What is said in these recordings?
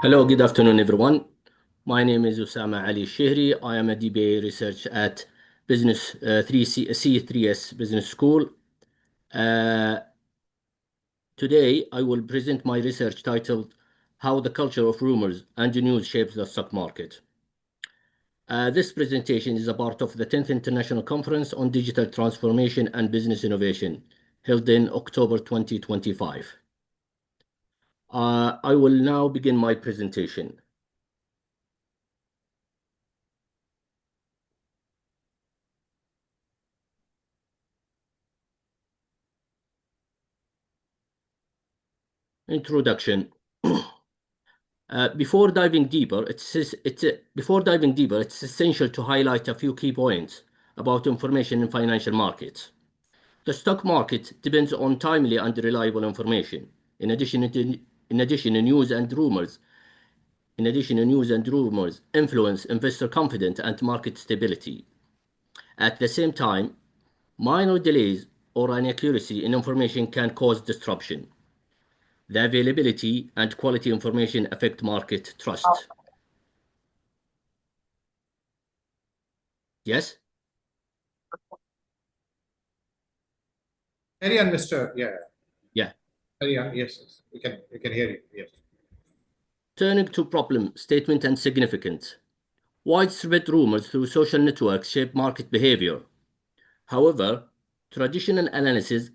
Hello, good afternoon, everyone. My name is Usamah Ali Alshehri. I am a DBA research at Business 3C3S Business School. Today, I will present my research titled How the Culture of Rumors and News Shapes the Stock Market. This presentation is a part of the 10th International Conference on Digital Transformation and Business Innovation, held in October 2025. I will now begin my presentation. Introduction. Before diving deeper, it's essential to highlight a few key points about information in financial markets. The stock market depends on timely and reliable information. In addition, news and rumors influence investor confidence and market stability. At the same time, minor delays or inaccuracy in information can cause disruption. The availability and quality information affect market trust. Yes? Carry on, Mr. Yeah. Yeah. Carry on. Yes. We can hear you. Yes. Turning to problem statement and significance. Widespread rumors through social networks shape market behavior. However, traditional analysis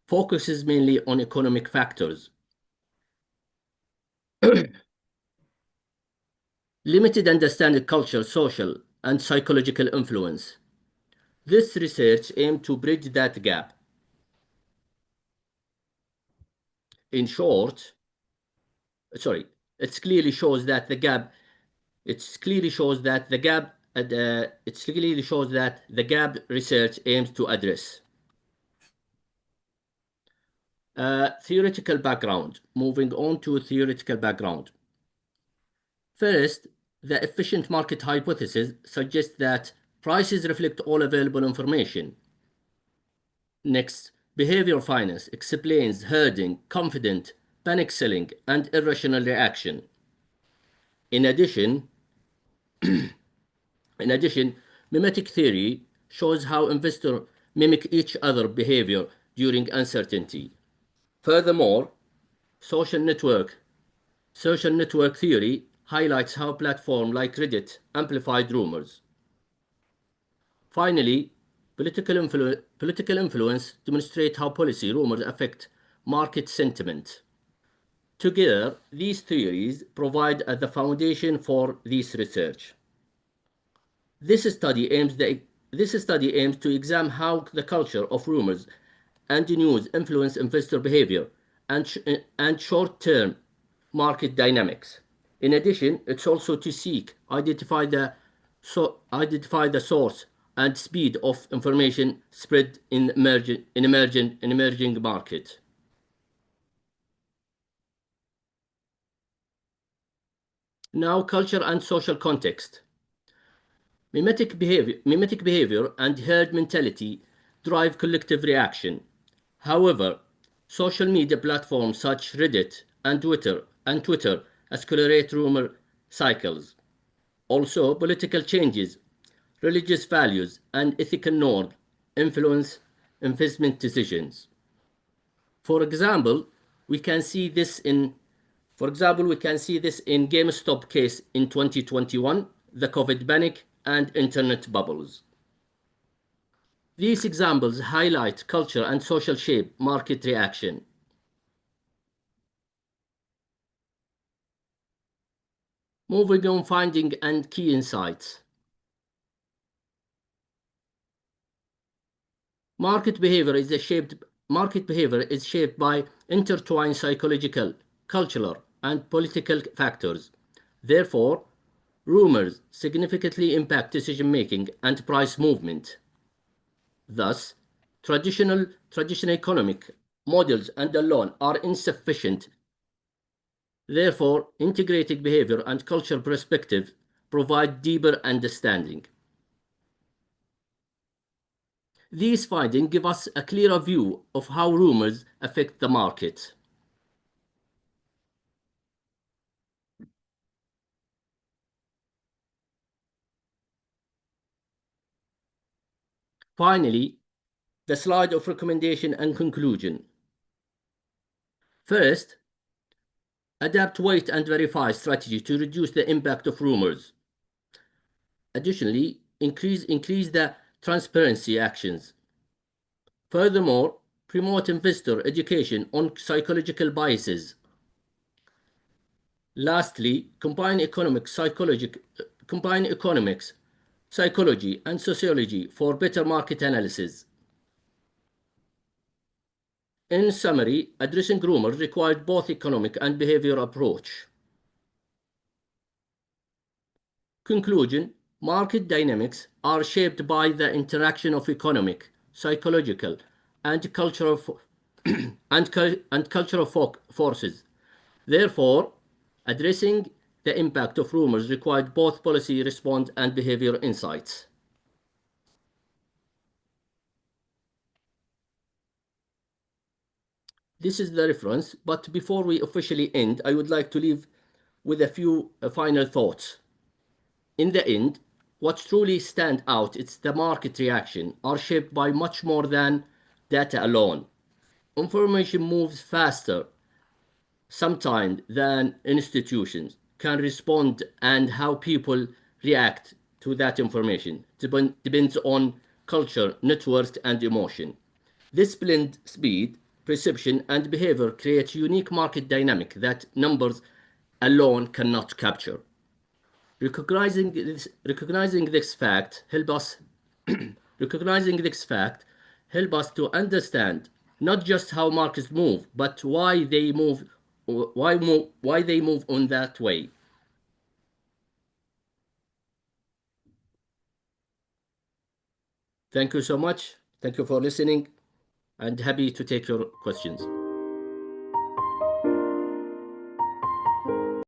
focuses mainly on economic factors. Limited understanding culture, social, and psychological influence. This research aimed to bridge that gap. In short, it clearly shows that the gap research aims to address. Theoretical background. Moving on to theoretical background. First, the efficient market hypothesis suggests that prices reflect all available information. Next, behavior finance explains herding, confident, panic selling, and irrational reaction. In addition, mimetic theory shows how investors mimic each other's behavior during uncertainty. Furthermore, social network theory highlights how platforms like Reddit amplified rumors. Finally, political influence demonstrates how policy rumors affect market sentiment. Together, these theories provide the foundation for this research. This study aims to examine how the culture of rumors and news influence investor behavior and short-term market dynamics. In addition, it's also to seek identify the source and speed of information spread in emerging market. Now, culture and social context. Mimetic behavior and herd mentality drive collective reaction. However, social media platforms such Reddit and Twitter accelerate rumor cycles. Also, political changes, religious values, and ethical norms influence investment decisions. For example, we can see this in GameStop case in 2021, the COVID panic, and internet bubbles. These examples highlight culture and social shape market reaction. Moving on, finding and key insights. Market behavior is shaped by intertwined psychological, cultural, and political factors. Therefore, rumors significantly impact decision-making and price movement. Thus, traditional economic models and alone are insufficient. Therefore, integrating behavior and cultural perspective provide deeper understanding. These findings give us a clearer view of how rumors affect the market. Finally, the slide of recommendation and conclusion. First, adapt, wait, and verify strategy to reduce the impact of rumors. Additionally, increase the transparency actions. Furthermore, promote investor education on psychological biases. Lastly, combine economics, psychology, and sociology for better market analysis. In summary, addressing rumors required both economic and behavioral approach. Conclusion: market dynamics are shaped by the interaction of economic, psychological, and cultural forces. Therefore, addressing the impact of rumors required both policy response and behavior insights. This is the reference, but before we officially end, I would like to leave with a few final thoughts. In the end, what truly stands out is the market reaction are shaped by much more than data alone. Information moves faster sometimes than institutions can respond, and how people react to that information depends on culture, network, and emotion. This blend speed, perception, and behavior creates unique market dynamic that numbers alone cannot capture. Recognizing this fact help us recognizing this fact help us to understand not just how markets move, but why they move on that way. Thank you so much. Thank you for listening, and happy to take your questions.